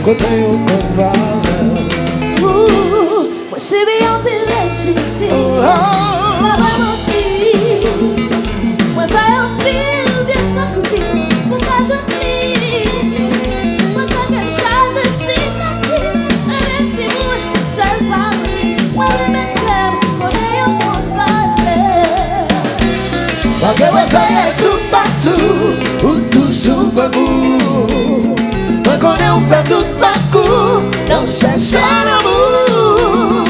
côté au combat. Moi je suis bien légitime. Ça va mentir. Moi pas en pile, bien sacrifice. Pourquoi je mise? Moi ça que me charge cicatrice. Un petit bout, seul par police. Moi le mettre clair, côté au combat. Parce que moi ça y est tout partout, ou toujours vous. Moi connais on fait tout parcours, dans cherche l'amour.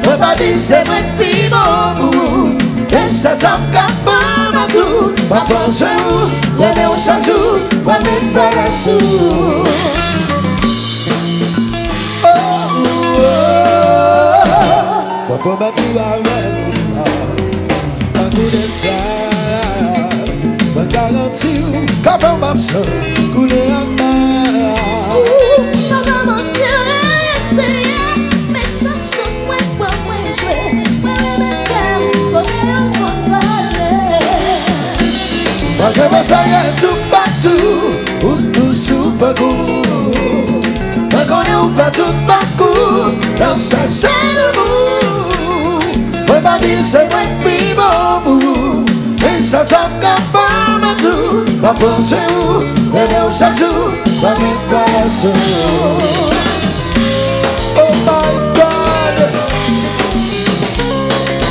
Moi pas dire c'est moi qui bon. Et ça capable à tout. Pas penser où, lever au chaque jour, pas mettre vers la sous. Pas battu avec nous, un coup de temps. Pas garanti ou, quand on m'absent, couler à main. Pas mentir, essayer, mais chaque chose moi pas moi jouer. Moi le cœur, côté au combat. Parce que moi ça y est tout partout, ou tout souffre goût. Moi connais on fait tout parcours, dans sa chaîne de bout. Moi pas dire c'est moi qui bon. Et ça capable à tout. Pas penser où, lever au chaque jour, pas mettre par la source. Oh my God.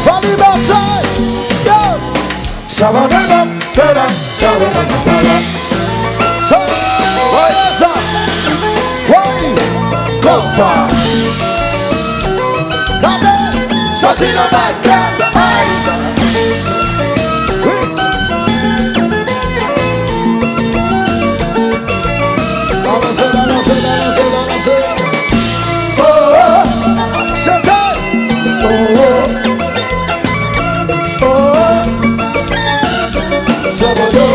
Funny bataille. Yo. Ça va de l'homme, ça va de l'homme. Ça va, ça. Oui. Compas. Ça c'est le bac. Balancer. Oh, oh, chantez. Oh, oh, oh. Sobodo.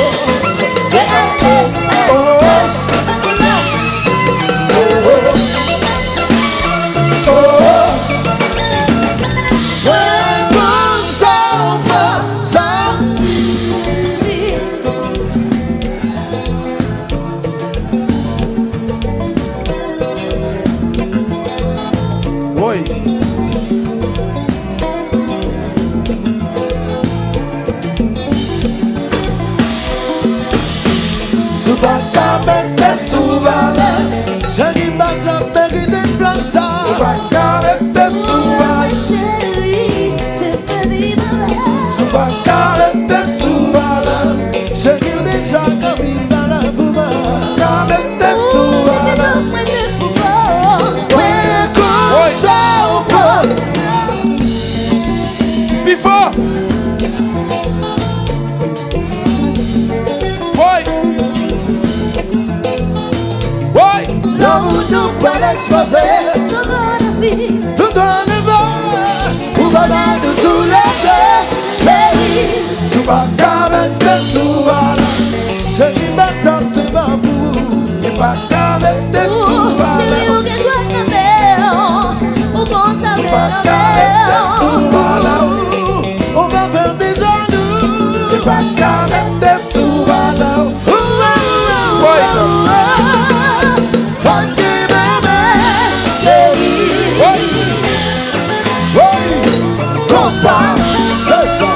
Supakamente subala, jangi bata pegi de plaza. Supakamente subala, Chérie, c'est fait vivre. supakamente subala, jangi de jaka bindala buma. Supakamente subala, Before. l'amour nous peut l'exposer. Tout en va, ou va de tous les deux. Chérie, supakamente subala, jangi bata te babou. Supakamente subala. Chérie, ou que joie de mer, ou qu'on Supakamente subala, on va faire des jaloux. Supakamente subala. Funky baby, chérie. Compas, c'est ça.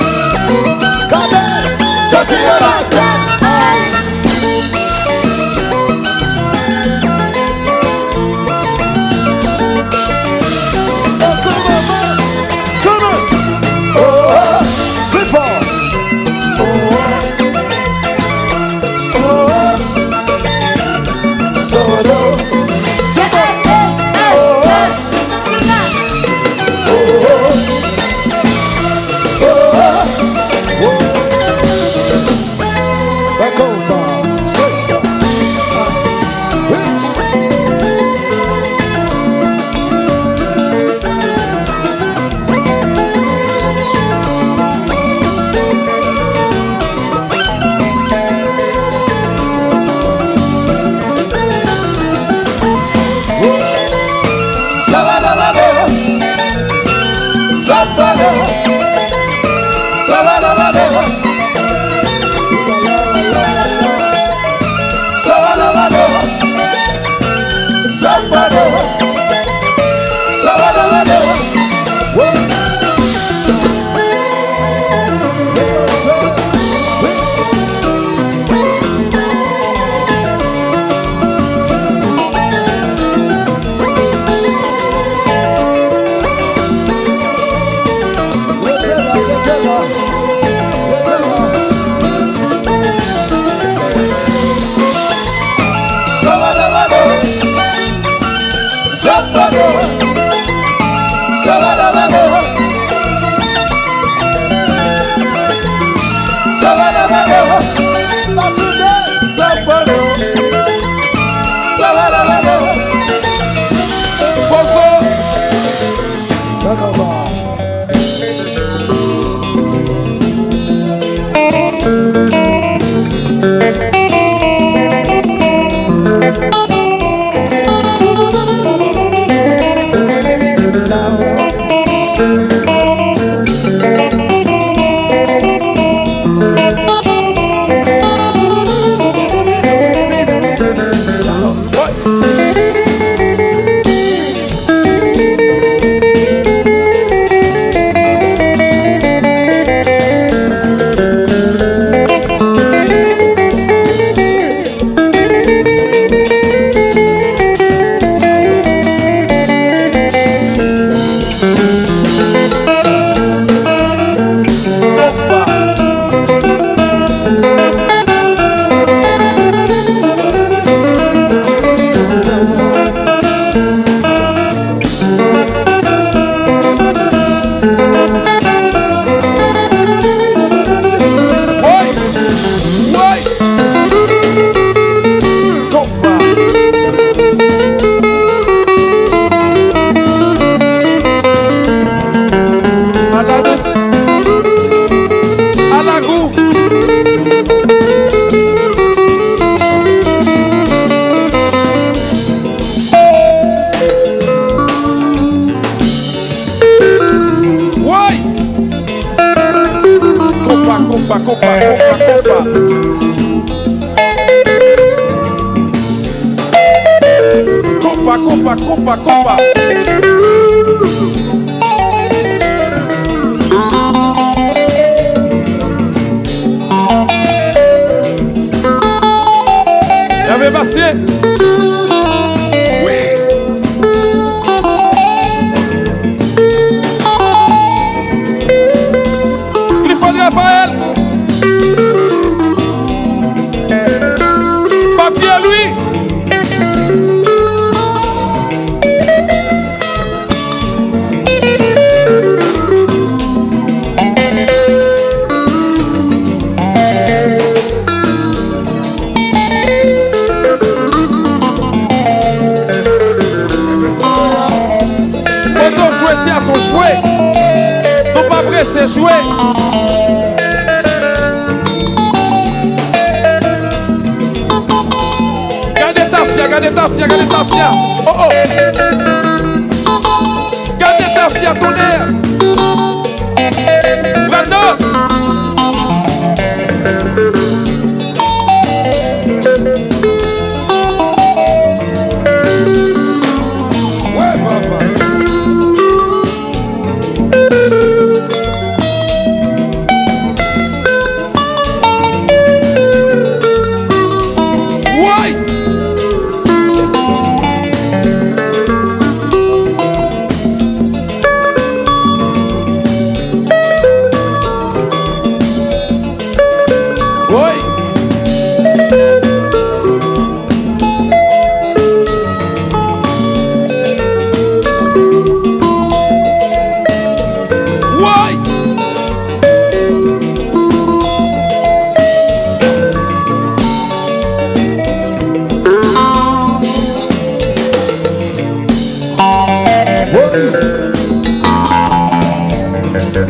Compa. Y'avait passé. Oui. Clifford Raphaël. Papier Louis. À son jouet, non pas pressé jouer. Gardez ta fia. Oh. Gardez ta fia, tonnerre. Brandon.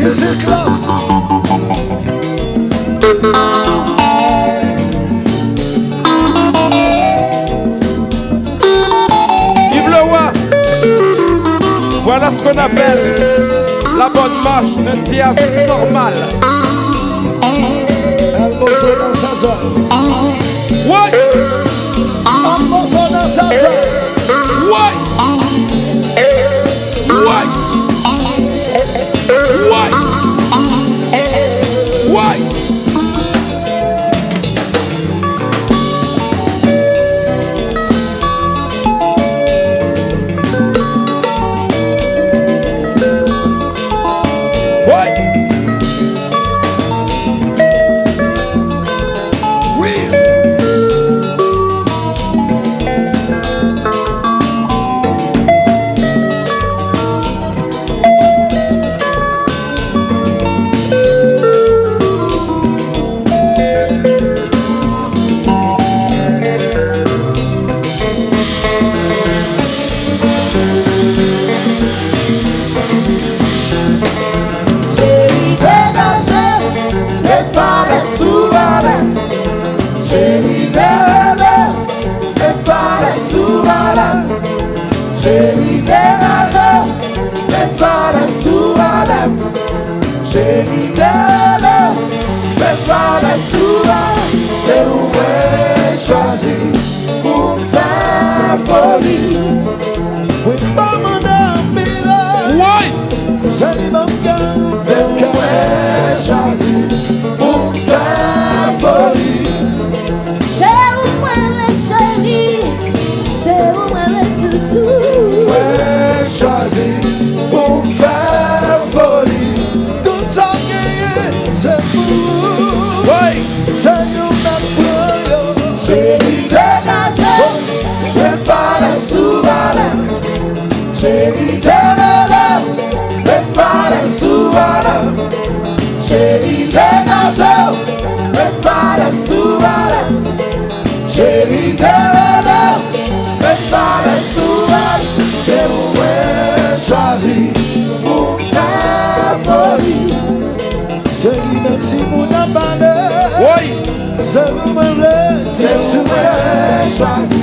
Et c'est classe. Yves Leroy. Voilà ce qu'on appelle la bonne marche de jazz normal. Un morceau dans sa zone. Ouais. Un morceau dans sa zone. Ouais. souveraine. Chérie d'elle, mais pas la souveraine. C'est où j'ai choisi pour me faire folie. Oui, maman d'Ambila. Oui. C'est mon cœur, c'est où j'ai choisi pour me faire folie. C'est où moi le chéri, c'est où moi le toutou. J'ai choisi pour me faire folie. Tout ça c'est vous. Oui. C'est you not pro. Chéri, t'es ma jeune. Mais pas la souveraine. Chérie, t'es malade. Mais pas la souveraine. Chérie, t'es malade. Mais pas la souveraine. Chérie, t'es malade. Mais pas la souveraine. C'est où j'ai choisi pour faire folie. Chérie, même si mon abalé. Oui. C'est où j'ai choisi